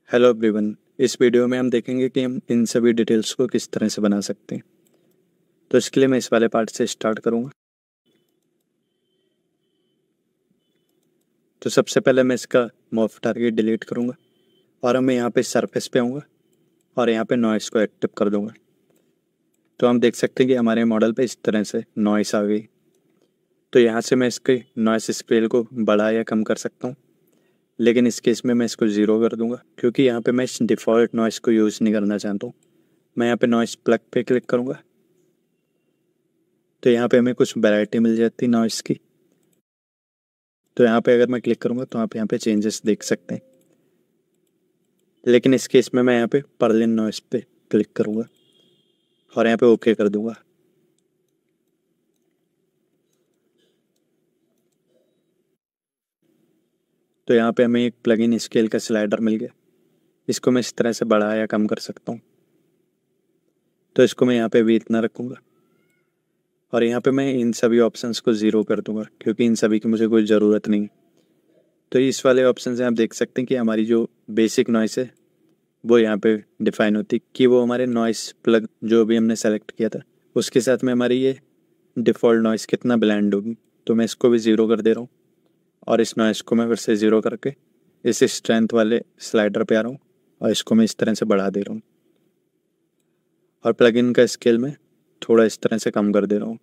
Hello everyone. इस video में हम देखेंगे कि हम इन सभी डिटेल्स को किस तरह से बना सकते हैं। तो इसके लिए मैं इस वाले पार्ट से स्टार्ट करूंगा। तो सबसे पहले मैं इसका मॉर्फ टारगेट डिलीट करूंगा और मैं यहाँ पे सरफेस पे आऊँगा और यहाँ पे नॉइस को एक्टिव कर दूंगा। तो हम देख सकते हैं कि हमारे मॉडल पे इस तरह से नॉइस आ गई। तो यहाँ से मैं इसके नॉइस स्केल को बढ़ा या कम कर सकता हूँ, लेकिन इस केस में मैं इसको ज़ीरो कर दूंगा क्योंकि यहाँ पे मैं इस डिफ़ॉल्ट नॉइस को यूज़ नहीं करना चाहता हूँ। मैं यहाँ पे नॉइस प्लग पे क्लिक करूँगा तो यहाँ पे हमें कुछ वैरायटी मिल जाती है नॉइस की। तो यहाँ पे अगर मैं क्लिक करूँगा तो आप यहाँ पे चेंजेस देख सकते हैं, लेकिन इस केस में मैं यहाँ पे पर्लिन नॉइस पे क्लिक करूँगा और यहाँ पे ओके कर दूँगा। तो यहाँ पे हमें एक प्लगइन स्केल का स्लाइडर मिल गया। इसको मैं इस तरह से बढ़ा या कम कर सकता हूँ। तो इसको मैं यहाँ पे भी इतना रखूँगा और यहाँ पे मैं इन सभी ऑप्शंस को ज़ीरो कर दूँगा क्योंकि इन सभी की मुझे कोई ज़रूरत नहीं। तो इस वाले ऑप्शन से आप देख सकते हैं कि हमारी जो बेसिक नॉइस है वो यहाँ पे डिफाइन होती कि वो हमारे नॉइस प्लग जो भी हमने सेलेक्ट किया था उसके साथ में हमारी ये डिफ़ॉल्ट नॉइस कितना ब्लेंड होगी। तो मैं इसको भी ज़ीरो कर दे रहा हूँ और इस नॉइस को मैं फिर से ज़ीरो करके इस स्ट्रेंथ वाले स्लाइडर पे आ रहा हूँ और इसको मैं इस तरह से बढ़ा दे रहा हूँ और प्लगइन का स्केल में थोड़ा इस तरह से कम कर दे रहा हूँ।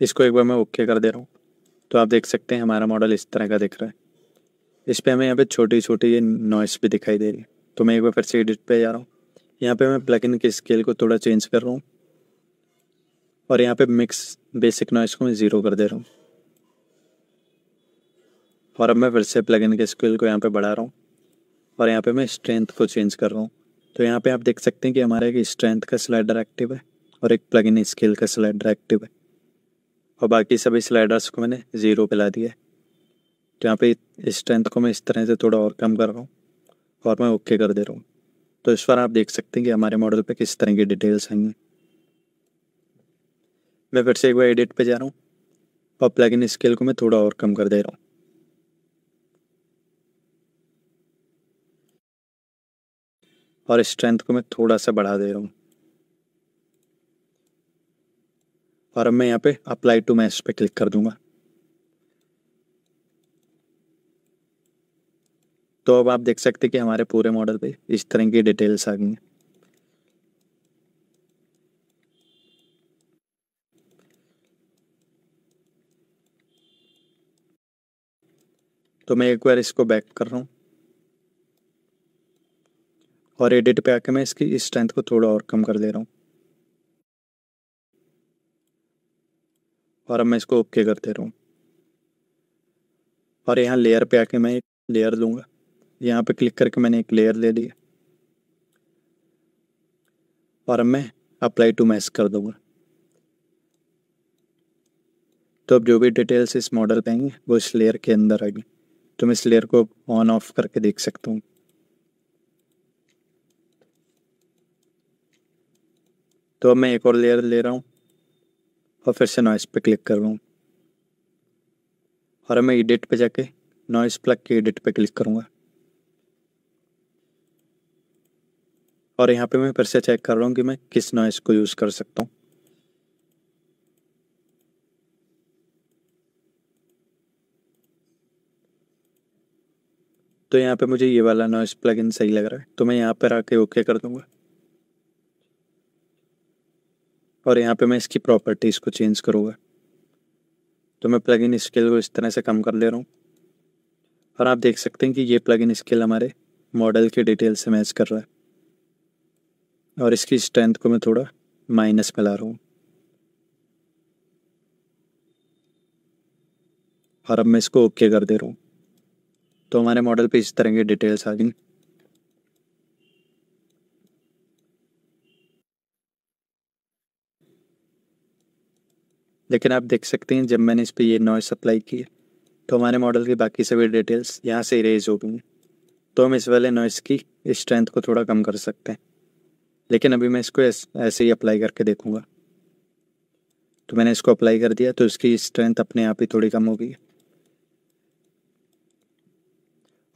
इसको एक बार मैं ओके कर दे रहा हूँ। तो आप देख सकते हैं हमारा मॉडल इस तरह का दिख रहा है। इस पे हमें यहाँ पे छोटी छोटी ये नॉइस भी दिखाई दे रही है। तो मैं एक बार फिर से एडिट पे जा रहा हूँ। यहाँ पे मैं प्लगइन के स्केल को थोड़ा चेंज कर रहा हूँ और यहाँ पे मिक्स बेसिक नॉइस को मैं ज़ीरो कर दे रहा हूँ और अब मैं फिर से प्लगइन के स्केल को यहाँ पे बढ़ा रहा हूँ और यहाँ पे मैं स्ट्रेंथ को चेंज कर रहा हूँ। तो यहाँ पे आप देख सकते हैं कि हमारा एक स्ट्रेंथ का स्लाइडर एक्टिव है और एक प्लगइन स्केल का स्लाइडर एक्टिव है और बाकी सभी स्लाइडर्स को मैंने ज़ीरो पे ला दिया है। तो यहाँ पे स्ट्रेंथ को मैं इस तरह से थोड़ा और कम कर रहा हूँ और मैं ओके कर दे रहा हूँ। तो इस बार आप देख सकते हैं कि हमारे मॉडल पे किस तरह की डिटेल्स आएंगी। मैं फिर से एक बार एडिट पे जा रहा हूँ और प्लगइन स्केल को मैं थोड़ा और कम कर दे रहा हूँ और स्ट्रेंथ को मैं थोड़ा सा बढ़ा दे रहा हूँ और अब मैं यहाँ पे अप्लाई टू मैच पे क्लिक कर दूंगा। तो अब आप देख सकते हैं कि हमारे पूरे मॉडल पे इस तरह की डिटेल्स आ गई हैं। तो मैं एक बार इसको बैक कर रहा हूँ और एडिट पे आके मैं इसकी स्ट्रेंथ को थोड़ा और कम कर दे रहा हूँ और अब मैं इसको ओके कर दे रहा हूँ और यहाँ लेयर पे आके मैं एक लेयर लूँगा। यहाँ पे क्लिक करके मैंने एक लेयर ले लिया और अब मैं अप्लाई टू मैच कर दूँगा। तो अब जो भी डिटेल्स इस मॉडल पे आएंगी वो इस लेयर के अंदर आएगी। तो मैं इस लेयर को ऑन ऑफ करके देख सकता हूँ। तो अब मैं एक और लेयर ले रहा हूँ और फिर से नॉइस पे क्लिक कर रहा हूँ और अब मैं एडिट पे जाके नॉइस प्लग के एडिट पे क्लिक करूँगा और यहाँ पे मैं फिर से चेक कर रहा हूँ कि मैं किस नॉइस को यूज़ कर सकता हूँ। तो यहाँ पे मुझे ये वाला नॉइस प्लगइन सही लग रहा है तो मैं यहाँ पर आके ओके कर दूँगा और यहाँ पे मैं इसकी प्रॉपर्टीज़ को चेंज करूँगा। तो मैं प्लगइन स्केल को इस तरह से कम कर ले रहा हूँ और आप देख सकते हैं कि ये प्लगइन स्केल हमारे मॉडल के डिटेल से मैच कर रहा है और इसकी स्ट्रेंथ को मैं थोड़ा माइनस में ला रहा हूँ और अब मैं इसको ओके कर दे रहा हूँ। तो हमारे मॉडल पे इस तरह की डिटेल्स आ गई। लेकिन आप देख सकते हैं जब मैंने इस पर ये नॉइस अप्लाई की तो हमारे मॉडल की बाकी सभी डिटेल्स यहाँ से इरेज हो गई हैं। तो हम इस वाले नॉइस की स्ट्रेंथ को थोड़ा कम कर सकते हैं, लेकिन अभी मैं इसको ऐसे ही अप्लाई करके देखूँगा। तो मैंने इसको अप्लाई कर दिया तो इसकी स्ट्रेंथ अपने आप ही थोड़ी कम हो गई है।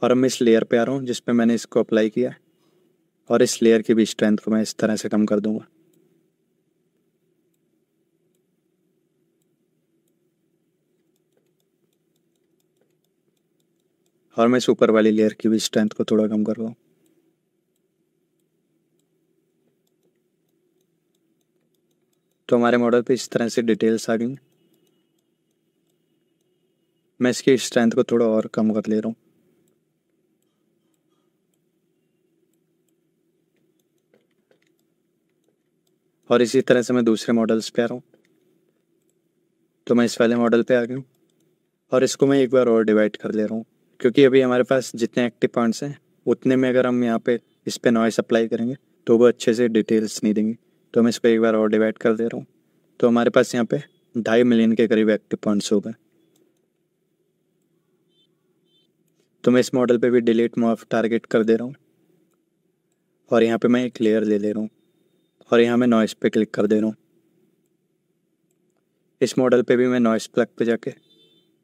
और अब मैं इस लेयर पे आ रहा हूँ जिस पे मैंने इसको अप्लाई किया है, और इस लेयर की भी स्ट्रेंथ को मैं इस तरह से कम कर दूंगा। और मैं इस ऊपर वाली लेयर की भी स्ट्रेंथ को थोड़ा कम कर रहा हूँ। तो हमारे मॉडल पे इस तरह से डिटेल्स आ गई। मैं इसकी स्ट्रेंथ को थोड़ा और कम कर ले रहा हूँ। और इसी तरह से मैं दूसरे मॉडल्स पे आ रहा हूँ। तो मैं इस वाले मॉडल पे आ गया हूँ और इसको मैं एक बार और डिवाइड कर ले रहा हूँ, क्योंकि अभी हमारे पास जितने एक्टिव पॉइंट्स हैं उतने में अगर हम यहाँ पे इस पे नॉइस अप्लाई करेंगे तो वो अच्छे से डिटेल्स नहीं देंगे। तो मैं इसको एक बार और डिवाइड कर दे रहा हूँ। तो हमारे पास यहाँ पे 2.5 मिलियन के करीब एक्टिव पॉइंट्स हो गए। तो मैं इस मॉडल पे भी डिलीट मॉर्फ टारगेट कर दे रहा हूँ और यहाँ पे मैं एक लेयर ले रहा हूँ और यहाँ मैं नॉइस पे क्लिक कर दे रहा हूँ। इस मॉडल पे भी मैं नॉइस प्लग पे जाके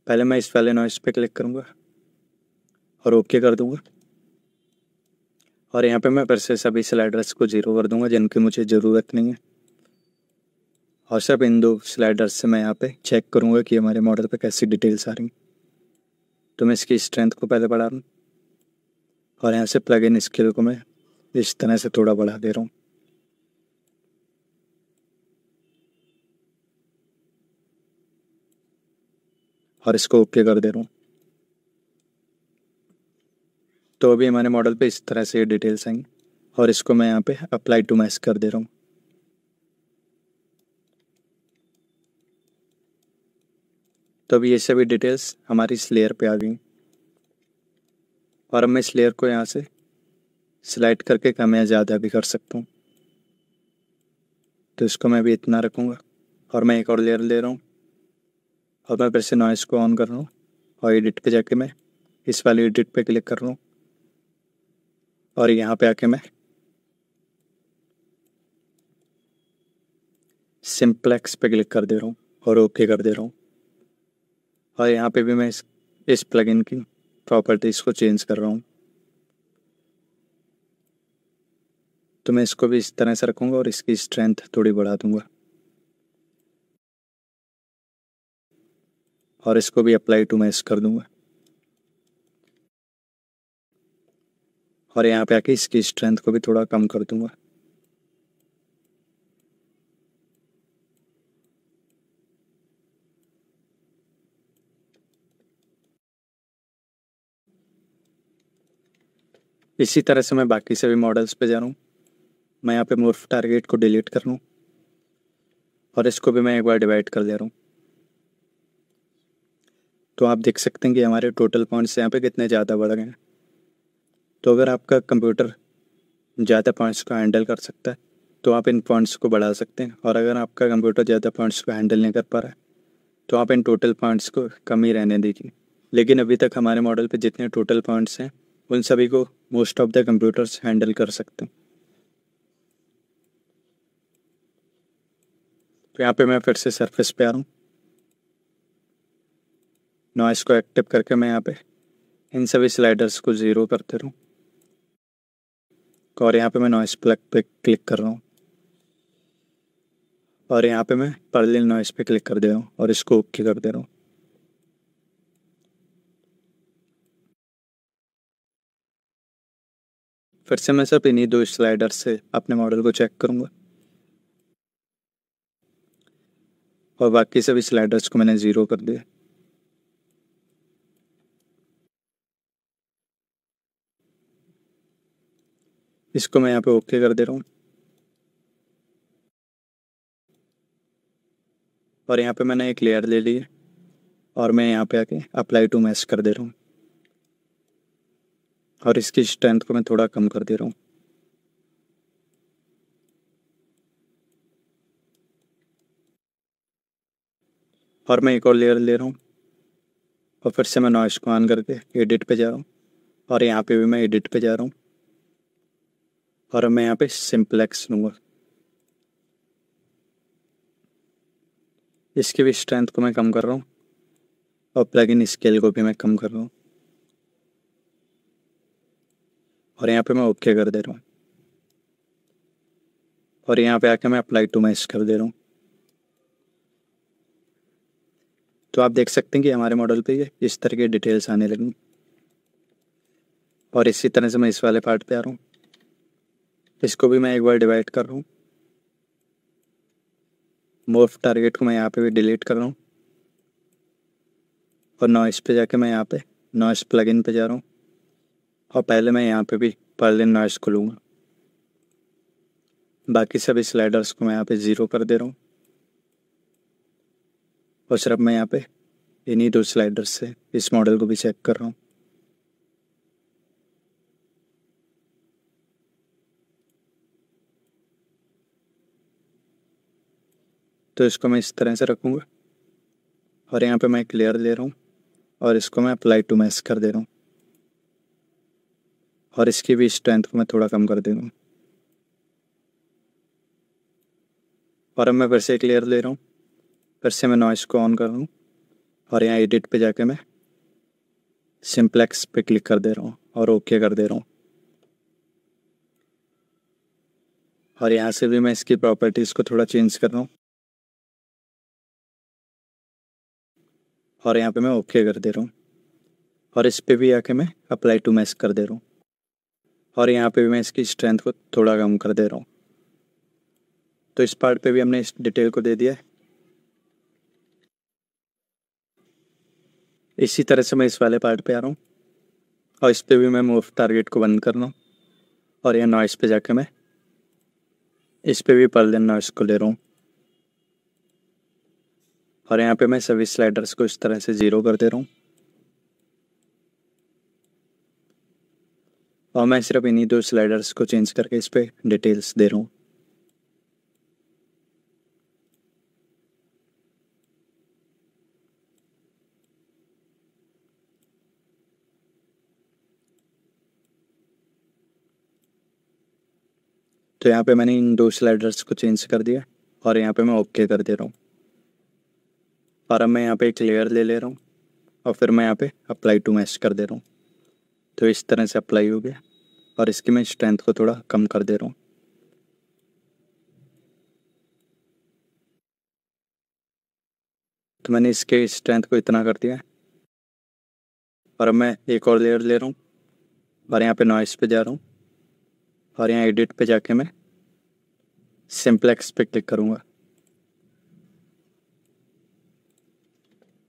पहले मैं इस वाले नॉइस पे क्लिक करूँगा और ओके कर दूँगा। और यहाँ पे मैं फिर से सभी स्लाइडर्स को 0 कर दूँगा जिनकी मुझे ज़रूरत नहीं है। और सिर्फ इन 2 स्लाइडर्स से मैं यहाँ पे चेक करूँगा कि हमारे मॉडल पे कैसी डिटेल्स आ रही। तो मैं इसकी स्ट्रेंथ को पहले बढ़ा रहा हूँ और यहाँ से प्लग इन स्केल को मैं इस तरह से थोड़ा बढ़ा दे रहा हूँ। और इसको ओके कर दे रहा हूँ। तो अभी हमारे मॉडल पे इस तरह से ये डिटेल्स आएंगी और इसको मैं यहाँ पे अप्लाई टू मैच कर दे रहा हूँ। तो अभी ये सभी डिटेल्स हमारी इस लेयर पे आ गई और अब मैं इस लेयर को यहाँ से स्लाइड करके कम या ज़्यादा भी कर सकता हूँ। तो इसको मैं भी इतना रखूँगा और मैं एक और लेयर ले रहा हूँ और मैं फिर से नॉइस को ऑन कर रहा हूँ और एडिट पे जाके मैं इस वाले एडिट पे क्लिक कर रहा हूँ और यहाँ पे आके मैं सिंप्लेक्स पे क्लिक कर दे रहा हूँ और ओके कर दे रहा हूँ। और यहाँ पे भी मैं इस प्लगइन की प्रॉपर्टीज़ को चेंज कर रहा हूँ। तो मैं इसको भी इस तरह से रखूँगा और इसकी स्ट्रेंथ थोड़ी बढ़ा दूँगा और इसको भी अप्लाई टू मैच कर दूँगा और यहाँ पे आके इसकी स्ट्रेंथ को भी थोड़ा कम कर दूँगा। इसी तरह से मैं बाकी सभी मॉडल्स पे जा रहा हूँ। मैं यहाँ पे मोर्फ टारगेट को डिलीट कर रहा हूँ और इसको भी मैं एक बार डिवाइड कर ले रहा हूँ। तो आप देख सकते हैं कि हमारे टोटल पॉइंट्स यहाँ पे कितने ज़्यादा बढ़ गए हैं। तो अगर आपका कंप्यूटर ज़्यादा पॉइंट्स को हैंडल कर सकता है तो आप इन पॉइंट्स को बढ़ा सकते हैं, और अगर आपका कंप्यूटर ज़्यादा पॉइंट्स को हैंडल नहीं कर पा रहा है तो आप इन टोटल पॉइंट्स को कम ही रहने दीजिए। लेकिन अभी तक हमारे मॉडल पे जितने टोटल पॉइंट्स हैं उन सभी को most of the computers handle कर सकते हैं। तो यहाँ पे मैं फिर से सरफेस पे आ रहा हूँ। नॉइस को एक्टिव करके मैं यहाँ पे इन सभी स्लाइडर्स को 0 करते रहूँ और यहाँ पे मैं नॉइस प्लग पे क्लिक कर रहा हूँ और यहाँ पे मैं पैरेलल नॉइस पे क्लिक कर दे रहा हूँ और इसको ओके कर दे रहा हूँ। फिर से मैं सिर्फ इन्हीं 2 स्लाइडर से अपने मॉडल को चेक करूँगा और बाकी सभी स्लाइडर्स को मैंने 0 कर दिया। इसको मैं यहाँ पे ओके कर दे रहा हूँ और यहाँ पे मैंने एक लेयर ले ली है और मैं यहाँ पे आके अप्लाई टू मैच कर दे रहा हूँ और इसकी स्ट्रेंथ को मैं थोड़ा कम कर दे रहा हूँ। और मैं एक और लेयर ले रहा हूँ और फिर से मैं नॉइस को ऑन करके एडिट पे जा रहा हूँ और यहाँ पे भी मैं एडिट पे जा रहा हूँ और मैं यहाँ पे सिंप्लेक्स लूँगा। इसकी भी स्ट्रेंथ को मैं कम कर रहा हूँ और प्लग इन स्केल को भी मैं कम कर रहा हूँ। और यहाँ पे मैं ओके कर दे रहा हूँ और यहाँ पे आके मैं अप्लाई टू मैच कर दे रहा हूँ। तो आप देख सकते हैं कि हमारे मॉडल पे ये इस तरह की डिटेल्स आने लगी और इसी तरह से मैं इस वाले पार्ट पे आ रहा हूँ। इसको भी मैं एक बार डिवाइड कर रहा हूँ। मोर्फ टारगेट को मैं यहाँ पे भी डिलीट कर रहा हूँ और नॉइस पे जाके मैं यहाँ पे नॉइस प्लगइन पे जा रहा हूँ और पहले मैं यहाँ पे भी पर्लिन नॉइस को लूँगा। बाकी सभी स्लाइडर्स को मैं यहाँ पे 0 कर दे रहा हूँ और सिर्फ मैं यहाँ पे इन्हीं 2 स्लाइडर्स से इस मॉडल को भी चेक कर रहा हूँ। तो इसको मैं इस तरह से रखूँगा और यहाँ पे मैं एक लेयर ले रहा हूँ और इसको मैं अप्लाई टू मैच कर दे रहा हूँ और इसकी भी स्ट्रेंथ को मैं थोड़ा कम कर दे रहा हूँ। और अब मैं फिर से एक लेयर ले रहा हूँ, फिर से मैं नॉइस को ऑन कर रहा हूँ और यहाँ एडिट पे जाके मैं सिंप्लेक्स पे क्लिक कर दे रहा हूँ और ओके कर दे रहा हूँ। और यहाँ से भी मैं इसकी प्रॉपर्टीज़ को थोड़ा चेंज कर रहा हूँ और यहाँ पे मैं ओके कर दे रहा हूँ और इस पे भी आके मैं अप्लाई टू मैच कर दे रहा हूँ और यहाँ पे भी मैं इसकी स्ट्रेंथ को थोड़ा कम कर दे रहा हूँ। तो इस पार्ट पे भी हमने इस डिटेल को दे दिया है। इसी तरह से मैं इस वाले पार्ट पे आ रहा हूँ और इस पे भी मैं मूव टारगेट को बंद कर रहा हूँ और यहाँ नॉइस पे जाके मैं इस पे भी पर्लिन नॉइस को ले रहा हूँ और यहाँ पे मैं सभी स्लाइडर्स को इस तरह से 0 कर दे रहा हूँ और मैं सिर्फ इन्हीं 2 स्लाइडर्स को चेंज करके इस पे डिटेल्स दे रहा हूँ। तो यहाँ पे मैंने इन 2 स्लाइडर्स को चेंज कर दिया और यहाँ पे मैं ओके कर दे रहा हूँ और अब मैं यहाँ पे एक लेयर ले रहा हूँ और फिर मैं यहाँ पे अप्लाई टू मैच कर दे रहा हूँ। तो इस तरह से अप्लाई हो गया और इसकी मैं स्ट्रेंथ को थोड़ा कम कर दे रहा हूँ। तो मैंने इसके स्ट्रेंथ को इतना कर दिया और अब मैं एक और लेयर ले रहा हूँ और यहाँ पे नॉइस पे जा रहा हूँ और यहाँ एडिट पे जाके मैं सिंप्लेक्स पे क्लिक करूँगा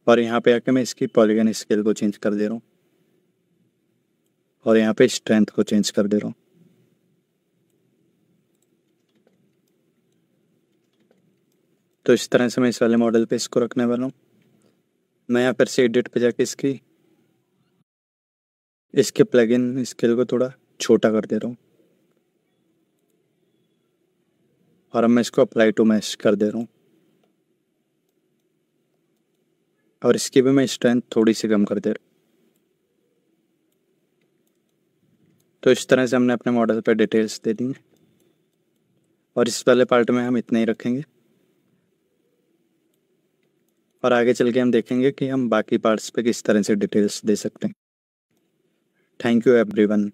और यहाँ पे आके मैं इसकी पॉलीगन स्केल को चेंज कर दे रहा हूँ और यहाँ पे स्ट्रेंथ को चेंज कर दे रहा हूँ। तो इस तरह से मैं इस वाले मॉडल पे इसको रखने वाला हूँ। मैं यहाँ पर से एडिट पे जाके इसके प्लगइन स्केल को थोड़ा छोटा कर दे रहा हूँ और अब मैं इसको अप्लाई टू मैच कर दे रहा हूँ और इसकी भी मैं स्ट्रेंथ थोड़ी सी कम कर दे रहा हूँ। तो इस तरह से हमने अपने मॉडल पे डिटेल्स दे दी हैं और इस वाले पार्ट में हम इतना ही रखेंगे और आगे चल के हम देखेंगे कि हम बाकी पार्ट्स पे किस तरह से डिटेल्स दे सकते हैं। Thank you everyone.